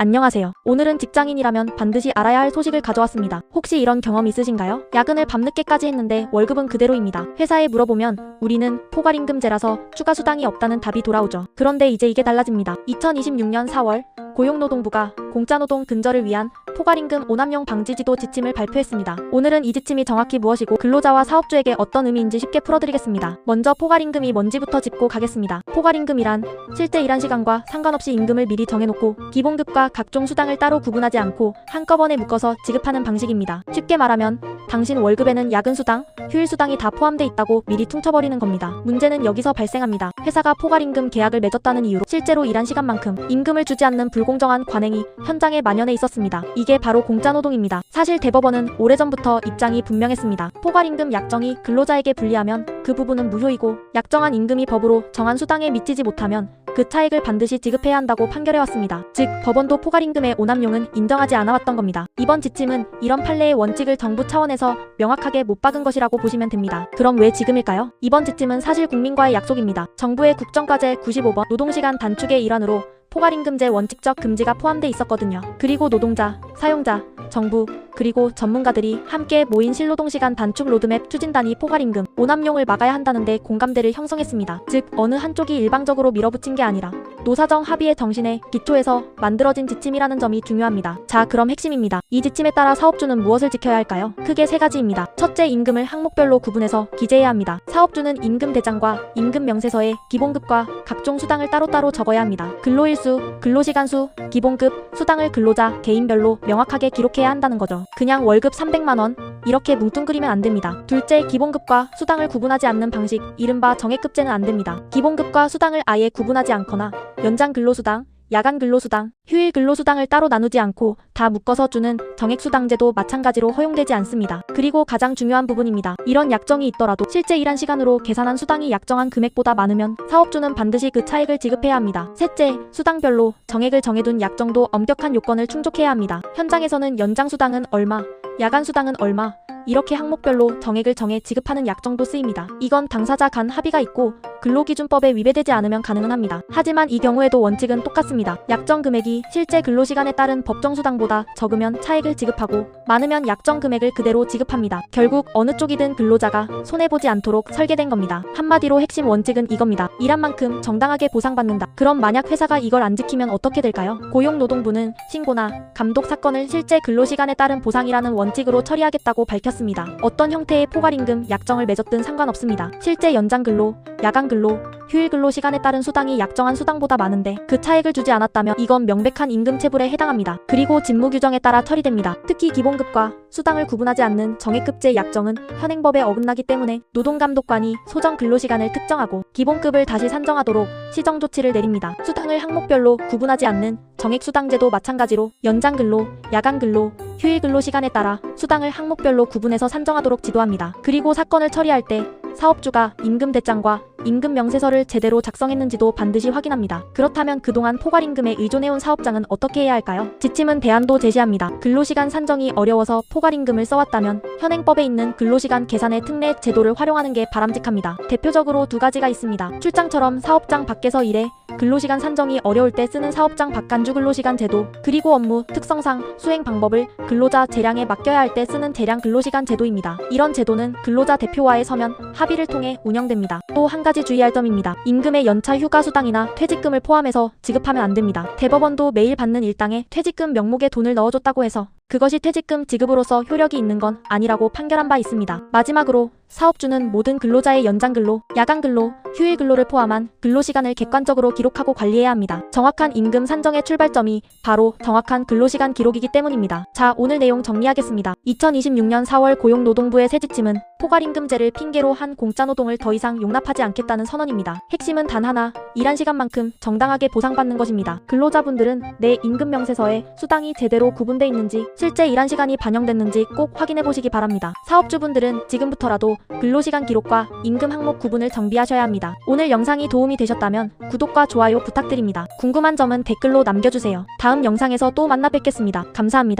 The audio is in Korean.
안녕하세요. 오늘은 직장인이라면 반드시 알아야 할 소식을 가져왔습니다. 혹시 이런 경험 있으신가요? 야근을 밤늦게까지 했는데 월급은 그대로입니다. 회사에 물어보면 우리는 포괄임금제라서 추가 수당이 없다는 답이 돌아오죠. 그런데 이제 이게 달라집니다. 2026년 4월 고용노동부가 공짜노동 근절을 위한 포괄임금 오남용 방지 지도 지침을 발표했습니다. 오늘은 이 지침이 정확히 무엇이고 근로자와 사업주에게 어떤 의미인지 쉽게 풀어드리겠습니다. 먼저 포괄임금이 뭔지부터 짚고 가겠습니다. 포괄임금이란 실제 일한 시간과 상관없이 임금을 미리 정해놓고 기본급과 각종 수당을 따로 구분하지 않고 한꺼번에 묶어서 지급하는 방식입니다. 쉽게 말하면 당신 월급에는 야근수당, 휴일수당이 다 포함돼 있다고 미리 퉁쳐버리는 겁니다. 문제는 여기서 발생합니다. 회사가 포괄임금 계약을 맺었다는 이유로 실제로 일한 시간만큼 임금을 주지 않는 불공정한 관행이 현장에 만연해 있었습니다. 이게 바로 공짜노동입니다. 사실 대법원은 오래전부터 입장이 분명했습니다. 포괄임금 약정이 근로자에게 불리하면 그 부분은 무효이고 약정한 임금이 법으로 정한 수당에 미치지 못하면 그 차액을 반드시 지급해야 한다고 판결해왔습니다. 즉 법원도 포괄임금의 오남용은 인정하지 않아왔던 겁니다. 이번 지침은 이런 판례의 원칙을 정부 차원에서 명확하게 못 박은 것이라고 보시면 됩니다. 그럼 왜 지금일까요? 이번 지침은 사실 국민과의 약속입니다. 정부의 국정과제 95번 노동시간 단축의 일환으로 포괄임금제 원칙적 금지가 포함돼 있었거든요. 그리고 노동자, 사용자, 정부, 그리고 전문가들이 함께 모인 실노동시간 단축 로드맵 추진단이 포괄임금 오남용을 막아야 한다는데 공감대를 형성했습니다. 즉 어느 한쪽이 일방적으로 밀어붙인 게 아니라 노사정 합의의 정신에 기초해서 만들어진 지침이라는 점이 중요합니다. 자, 그럼 핵심입니다. 이 지침에 따라 사업주는 무엇을 지켜야 할까요? 크게 세 가지입니다. 첫째, 임금을 항목별로 구분해서 기재해야 합니다. 사업주는 임금 대장과 임금 명세서에 기본급과 각종 수당을 따로따로 적어야 합니다. 근로일수, 근로시간수, 기본급, 수당을 근로자 개인별로 명확하게 기록해야 한다는 거죠. 그냥 월급 300만원 이렇게 뭉뚱그리면 안 됩니다. 둘째, 기본급과 수당을 구분하지 않는 방식, 이른바 정액급제는 안 됩니다. 기본급과 수당을 아예 구분하지 않거나 연장 근로수당, 야간 근로수당, 휴일 근로수당을 따로 나누지 않고 다 묶어서 주는 정액수당제도 마찬가지로 허용되지 않습니다. 그리고 가장 중요한 부분입니다. 이런 약정이 있더라도 실제 일한 시간으로 계산한 수당이 약정한 금액보다 많으면 사업주는 반드시 그 차액을 지급해야 합니다. 셋째, 수당별로 정액을 정해둔 약정도 엄격한 요건을 충족해야 합니다. 현장에서는 연장수당은 얼마, 야간수당은 얼마, 이렇게 항목별로 정액을 정해 지급하는 약정도 쓰입니다. 이건 당사자 간 합의가 있고 근로기준법에 위배되지 않으면 가능은 합니다. 하지만 이 경우에도 원칙은 똑같습니다. 약정 금액이 실제 근로시간에 따른 법정수당보다 적으면 차액을 지급하고 많으면 약정 금액을 그대로 지급합니다. 결국 어느 쪽이든 근로자가 손해보지 않도록 설계된 겁니다. 한마디로 핵심 원칙은 이겁니다. 일한 만큼 정당하게 보상받는다. 그럼 만약 회사가 이걸 안 지키면 어떻게 될까요? 고용노동부는 신고나 감독 사건을 실제 근로시간에 따른 보상이라는 원칙으로 처리하겠다고 밝혔습니다. 어떤 형태의 포괄임금 약정을 맺었든 상관없습니다. 실제 연장근로, 야간근로, 휴일근로 시간에 따른 수당이 약정한 수당보다 많은데 그 차액을 주지 않았다면 이건 명백한 임금체불에 해당합니다. 그리고 직무규정에 따라 처리됩니다. 특히 기본급과 수당을 구분하지 않는 정액급제 약정은 현행법에 어긋나기 때문에 노동감독관이 소정 근로시간을 특정하고 기본급을 다시 산정하도록 시정조치를 내립니다. 수당을 항목별로 구분하지 않는 정액수당제도 마찬가지로 연장근로, 야간근로, 휴일근로 시간에 따라 수당을 항목별로 구분해서 산정하도록 지도합니다. 그리고 사건을 처리할 때 사업주가 임금 대장과 임금 명세서를 제대로 작성했는지도 반드시 확인합니다. 그렇다면 그동안 포괄임금에 의존해온 사업장은 어떻게 해야 할까요? 지침은 대안도 제시합니다. 근로시간 산정이 어려워서 포괄임금을 써왔다면 현행법에 있는 근로시간 계산의 특례 제도를 활용하는 게 바람직합니다. 대표적으로 두 가지가 있습니다. 출장처럼 사업장 밖에서 일해 근로시간 산정이 어려울 때 쓰는 사업장 밖간주 근로시간 제도, 그리고 업무 특성상 수행 방법을 근로자 재량에 맡겨야 할 때 쓰는 재량 근로시간 제도입니다. 이런 제도는 근로자 대표와의 서면 합의를 통해 운영됩니다. 또 한 가지 주의할 점입니다. 임금의 연차 휴가 수당이나 퇴직금을 포함해서 지급하면 안 됩니다. 대법원도 매일 받는 일당에 퇴직금 명목에 돈을 넣어줬다고 해서 그것이 퇴직금 지급으로서 효력이 있는 건 아니라고 판결한 바 있습니다. 마지막으로 사업주는 모든 근로자의 연장근로, 야간근로, 휴일근로를 포함한 근로시간을 객관적으로 기록하고 관리해야 합니다. 정확한 임금 산정의 출발점이 바로 정확한 근로시간 기록이기 때문입니다. 자, 오늘 내용 정리하겠습니다. 2026년 4월 고용노동부의 새 지침은 포괄임금제를 핑계로 한 공짜노동을 더 이상 용납하지 않겠다는 선언입니다. 핵심은 단 하나, 일한 시간만큼 정당하게 보상받는 것입니다. 근로자분들은 내 임금 명세서에 수당이 제대로 구분돼 있는지 실제 일한 시간이 반영됐는지 꼭 확인해 보시기 바랍니다. 사업주분들은 지금부터라도 근로시간 기록과 임금 항목 구분을 정비하셔야 합니다. 오늘 영상이 도움이 되셨다면 구독과 좋아요 부탁드립니다. 궁금한 점은 댓글로 남겨주세요. 다음 영상에서 또 만나 뵙겠습니다. 감사합니다.